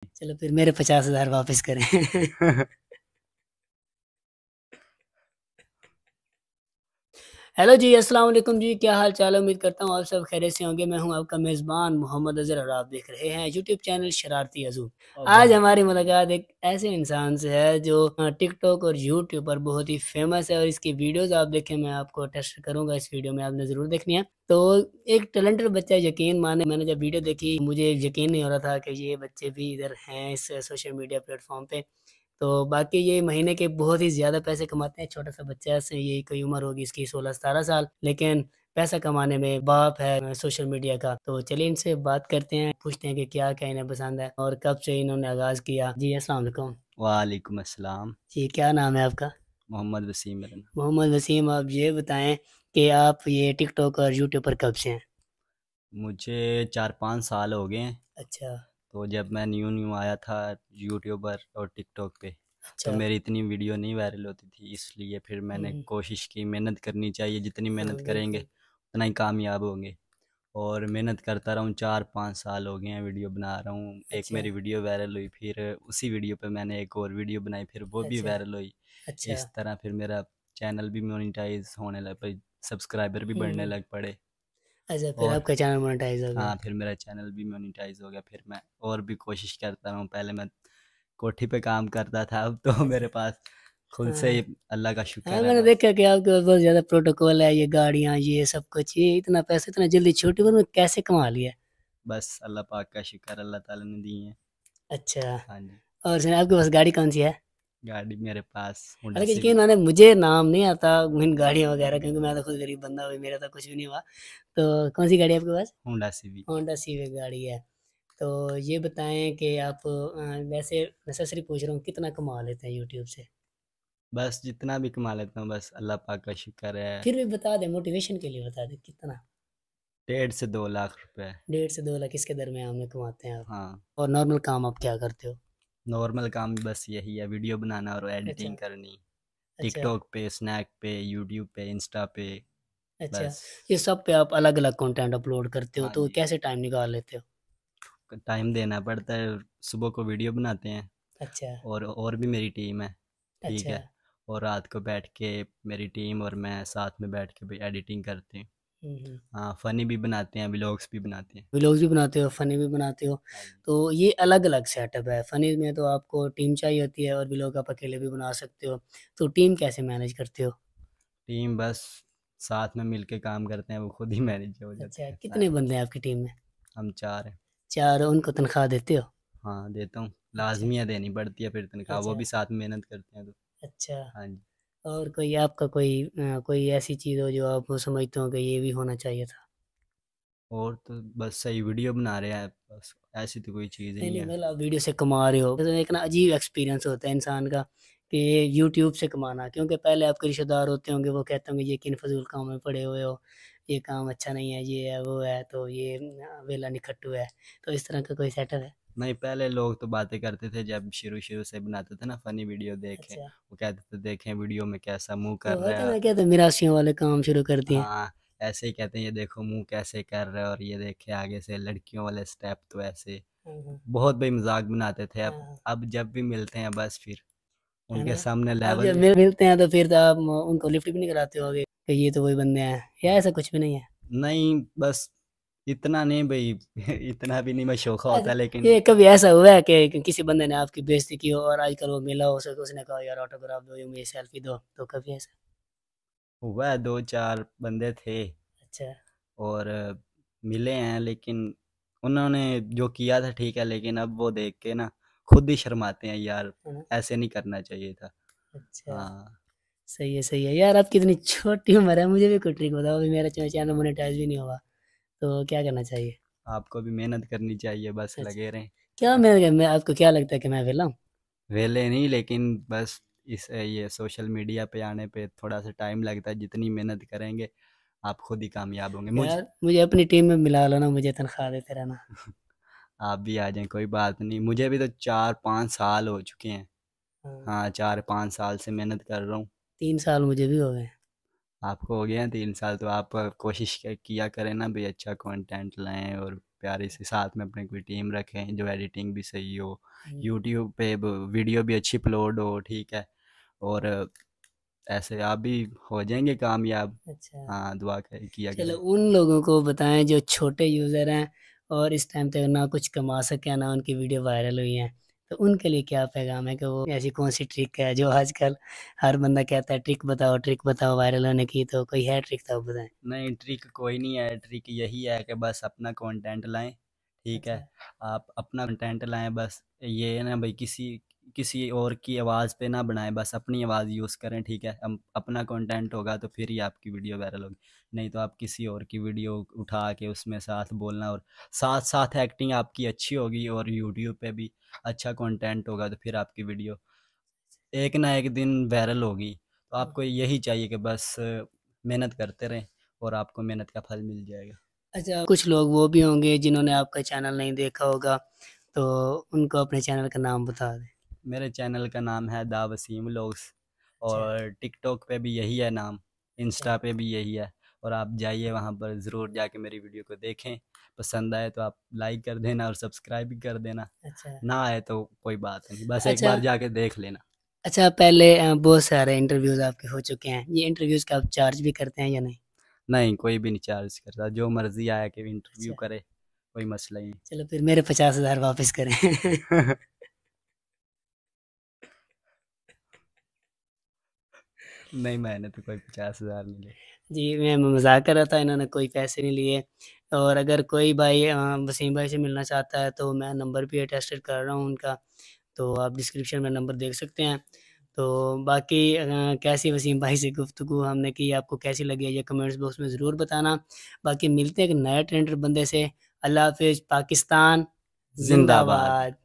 चलो फिर मेरे 50,000 वापस करें। हेलो जी, अस्सलाम वालेकुम जी, क्या हाल चाल है? उम्मीद करता हूँ आप सब खैरियत से होंगे। मैं हूँ आपका मेज़बान मोहम्मद अज़हर और आप देख रहे हैं यूट्यूब चैनल शरारती अज़ूम। आज हमारी मुलाकात एक ऐसे इंसान से है जो टिकटॉक और यूट्यूब पर बहुत ही फ़ेमस है और इसकी वीडियोज़ आप देखें, मैं आपको टेस्ट करूँगा इस वीडियो में, आपने ज़रूर देखनी है। तो एक टैलेंटेड बच्चा, यकीन माने मैंने जब वीडियो देखी मुझे यकीन नहीं हो रहा था कि ये बच्चे भी इधर हैं इस सोशल मीडिया प्लेटफ़ॉर्म पे। तो बाकी ये महीने के बहुत ही ज़्यादा पैसे कमाते हैं, छोटा-सा बच्चा है, ऐसे यही कोई उम्र होगी इसकी 16-17 साल, लेकिन पैसा कमाने में बाप है सोशल मीडिया का। तो चलिए इनसे बात करते हैं, पूछते हैं कि क्या-क्या इन्हें पसंद है और कब से इन्होंने आगाज़ किया। जी, अस्सलाम वालेकुम। वालेकुम अस्सलाम। जी, क्या नाम है आपका? मोहम्मद वसीम मेरा नाम। मोहम्मद वसीम, आप ये बताएँ कि आप ये टिकटॉक और यूट्यूब पर कब से हैं? मुझे 4-5 साल हो गए हैं। अच्छा, तो जब मैं न्यू आया था यूट्यूब पर और टिकटॉक पे, तो अच्छा। मेरी इतनी वीडियो नहीं वायरल होती थी, इसलिए फिर हुँ, मैंने हुँ। कोशिश की। मेहनत करनी चाहिए, जितनी हाँ, मेहनत करेंगे बिल्कुल। उतना ही कामयाब होंगे। और मेहनत करता रहा हूँ, 4-5 साल हो गए हैं वीडियो बना रहा हूँ। एक अच्छा, मेरी वीडियो वायरल हुई, फिर उसी वीडियो पे मैंने एक और वीडियो बनाई, फिर वो भी अच्छा, वायरल हुई। अच्छा। इस तरह फिर मेरा चैनल भी मोनेटाइज होने लग पड़ी, सब्सक्राइबर भी हुँ, बढ़ने हुँ। लग पड़े। अच्छा, फिर और आपका चैनल मोनेटाइज़ हो गया। हाँ, फिर मेरा चैनल भी मोनेटाइज हो गया। फिर मैं और भी कोशिश करता रहा हूँ। पहले मैं कोठी पे काम करता था, अब तो अच्छा। मेरे पास खुद हाँ, से हाँ। ही अल्लाह का हाँ, शुक्र है मैंने बस। देखा कि आपके पास बहुत ज़्यादा प्रोटोकॉल है, ये गाड़ियाँ, ये सब कुछ, ये इतना पैसा इतना जल्दी छोटी उम्र में कैसे कमा लिया? बस अल्लाह पाक का शुक्र, अल्लाह ताला ने दी है। अच्छा, हाँ जी। और सुनाइए आपके पास गाड़ी कौन-सी है? गाड़ी मेरे पास होंडा हालाँकि यकीन सिविक। माने मुझे नाम नहीं आता इन गाड़ियों वगैरह, क्योंकि मैं तो खुद गरीब बंदा हूँ, मेरा तो कुछ भी नहीं हुआ। तो कौन-सी गाड़ी है आपके पास? Honda Civic. होंडा सिविक गाड़ी है। तो ये बताएँ कि आप वैसे नेसेसरी पूछ रहा हूँ, कितना कमा लेते हैं यूट्यूब से? बस जितना भी कमा लेता हूँ, बस अल्लाह पाक का शुक्र है। फिर भी बता दें, मोटिवेशन के लिए बता दें कितना? 1.5 से 2 लाख रुपए। 1.5 से 2 लाख इसके दरमियान में कमाते हैं आप। हाँ। और नॉर्मल काम आप क्या करते हो? नॉर्मल काम बस यही है, वीडियो बनाना और अच्छा, एडिटिंग करनी। अच्छा, टिकटॉक पे, स्नैक पे, यूट्यूब पे, इंस्टा पे। अच्छा। बस। ये सब पे आप अलग-अलग कंटेंट अपलोड करते हो, हाँ तो जी। कैसे टाइम निकाल लेते हो? टाइम देना पड़ता है। सुबह को वीडियो बनाते हैं, अच्छा, और भी मेरी टीम है। ठीक अच्छा। है। और रात को बैठ के मेरी टीम और मैं साथ में बैठ के भी एडिटिंग करते हैं। हुँ, हुँ। हाँ, फ़नी भी बनाते हैं, व्लॉग्स भी बनाते हैं। व्लॉग्स भी बनाते हो, फ़नी भी बनाते हो, हाँ जी। तो ये अलग-अलग सेटअप है। फ़नी में तो आपको टीम चाहिए होती है और व्लॉग आप अकेले भी बना सकते हो। तो टीम कैसे मैनेज करते हो? टीम बस साथ में मिल के काम करते हैं, वो खुद ही मैनेज हो जाते अच्छा, हैं कितने सारे। बंदे हैं आपकी टीम में? हम 4 हैं। 4, उनको तनख्वाह देते हो? हाँ, देता हूँ। अच्छा, लाज़मी है, देनी पड़ती है फिर तनख्वाह, वो अच्छा, भी साथ में मेहनत करते हैं तो। अच्छा। हाँ जी। और कोई आपका कोई ऐसी चीज़ हो जो आप समझते हो कि ये भी होना चाहिए था? और तो बस सही वीडियो बना रहे हैं बस, ऐसी तो कोई चीज़ ही नहीं, नहीं नहीं, है। मतलब आप वीडियो से कमा रहे हो, तो एक ना अजीब एक्सपीरियंस होता है इंसान का कि यूट्यूब से कमाना, क्योंकि पहले आपके रिश्तेदार होते होंगे, वो कहते होंगे ये किन फ़िज़ूल कामों में पड़े हुए हो, ये काम अच्छा नहीं है, ये है, वो है, तो ये वेला निखट्टू है। तो इस तरह का कोई सेटअप है? नहीं, पहले लोग तो बातें करते थे जब शुरू-शुरू से बनाते थे ना फ़नी वीडियो देखें, अच्छा, वो कहते थे देखें वीडियो में कैसा मुँह तो कर होता रहा है है। ना, कहते हैं मिरासियों वाले काम शुरू कर दिए। हाँ, ऐसे ही कहते हैं, ये देखो मुँह कैसे कर रहा है और ये देखे आगे से लड़कियों वाले स्टेप तो ऐसे। हाँ, हाँ, बहुत बेमज़ाक बनाते थे। हाँ, अब हाँ, अब जब भी मिलते हैं बस फिर है उनके ना? सामने अब जब लेवल। मिलते हैं तो फिर तो आप उनको लिफ्ट भी नहीं कराते होगे कि ये तो वही बंदे हैं, या ऐसा कुछ भी नहीं है? नहीं, बस इतना नहीं भई इतना भी नहीं मैं शोखा अच्छा, होता, लेकिन ये कभी ऐसा हुआ है कि किसी बंदे ने आपकी बेइज़्ज़ती की हो और आजकल वो मिला हो उसे, तो उसने कहा यार ऑटोग्राफ दो या मुझे सेल्फी दो, तो कभी ऐसा? हुआ है, 2-4 बंदे थे अच्छा, और मिले हैं, लेकिन उन्होंने जो किया था ठीक है, लेकिन अब वो देख के ना खुद ही शर्माते हैं यार, है ना? ऐसे नहीं करना चाहिए था। अच्छा, हाँ। सही है। यार आपकी इतनी छोटी उम्र है, मुझे भी कोई ट्रिक बताओ, अभी मेरा चैनल मोनेटाइज़ भी नहीं हुआ, तो क्या करना चाहिए? आपको भी मेहनत करनी चाहिए, बस अच्छा, लगे रहें। क्या मैं आपको क्या लगता है कि मैं वेला हूँ? वेले नहीं, लेकिन बस इस ये सोशल मीडिया पे आने पे थोड़ा सा टाइम लगता है। जितनी मेहनत करेंगे आप खुद ही कामयाब होंगे। मुझ यार मुझे अपनी टीम में मिला लो ना, मुझे तनख्वाह देते रहना। आप भी आ जाएं, कोई बात नहीं। मुझे भी तो 4-5 साल हो चुके हैं। हाँ, हाँ, 4-5 साल से मेहनत कर रहा हूँ। 3 साल मुझे भी हो गए। आपको हो गए हैं 3 साल, तो आप कोशिश किया करें ना भाई, अच्छा कंटेंट लाएं और प्यारी सी, साथ में अपने कोई टीम रखें जो एडिटिंग भी सही हो, हम्म, यूट्यूब पे वीडियो भी अच्छी अपलोड हो, ठीक है। और ऐसे आप भी हो जाएंगे कामयाब। अच्छा। हाँ, दुआ किया चलो करें। उन लोगों को बताएं जो छोटे यूज़र हैं और इस टाइम तक ना कुछ कमा सके ना उनकी वीडियो वायरल हुई है, तो उनके लिए क्या पैगाम है कि वो ऐसी कौन सी ट्रिक है जो आजकल हर बंदा कहता है ट्रिक बताओ वायरल होने की, तो कोई है ट्रिक तो आप बताएं। नहीं, ट्रिक कोई नहीं है, ट्रिक यही है कि बस अपना कंटेंट लाएं, ठीक अच्छा। है। आप अपना कंटेंट लाएं, बस ये है ना भाई, किसी किसी और की आवाज़ पे ना बनाएं, बस अपनी आवाज़ यूज़ करें, ठीक है। हम अपना कंटेंट होगा तो फिर ही आपकी वीडियो वायरल होगी, नहीं तो आप किसी और की वीडियो उठा के उसमें साथ बोलना, और साथ साथ एक्टिंग आपकी अच्छी होगी और यूट्यूब पे भी अच्छा कंटेंट होगा तो फिर आपकी वीडियो एक ना एक दिन वायरल होगी। तो आपको यही चाहिए कि बस मेहनत करते रहें और आपको मेहनत का फल मिल जाएगा। अच्छा, कुछ लोग वो भी होंगे जिन्होंने आपका चैनल नहीं देखा होगा, तो उनको अपने चैनल का नाम बता दें। मेरे चैनल का नाम है दा वसीम व्लॉग्स, अच्छा। और टिकटॉक पे भी यही है नाम, अच्छा। इंस्टा पे भी यही है। और आप जाइए वहाँ पर, ज़रूर जाके मेरी वीडियो को देखें, पसंद आए तो आप लाइक कर देना और सब्सक्राइब भी कर देना, अच्छा। ना आए तो कोई बात नहीं, बस एक अच्छा। बार जाके देख लेना। अच्छा, पहले बहुत सारे इंटरव्यूज़ आपके हो चुके हैं, ये इंटरव्यूज़ का आप चार्ज भी करते हैं या नहीं? नहीं, कोई भी नहीं चार्ज करता, जो मर्ज़ी आया कि इंटरव्यू अच्छा। करे, कोई मसला ही चलो फिर मेरे 50,000 वापस करें। नहीं। नहीं, मैंने तो कोई 50,000 नहीं लिए। जी, मैं मज़ाक कर रहा था, इन्होंने कोई पैसे नहीं लिए। और अगर कोई भाई वसीम भाई से मिलना चाहता है तो मैं नंबर भी अटेस्टेड कर रहा हूँ उनका, तो आप डिस्क्रिप्शन में नंबर देख सकते हैं। तो बाकी कैसी वसीम भाई से गुफ्तगू हमने की, आपको कैसी लगी है ये कमेंट्स बॉक्स में ज़रूर बताना। बाकी मिलते हैं एक नए ट्रेंडर बंदे से। अल्लाह हाफ़िज़, पाकिस्तान जिंदाबाद। ज़िंदाबाद।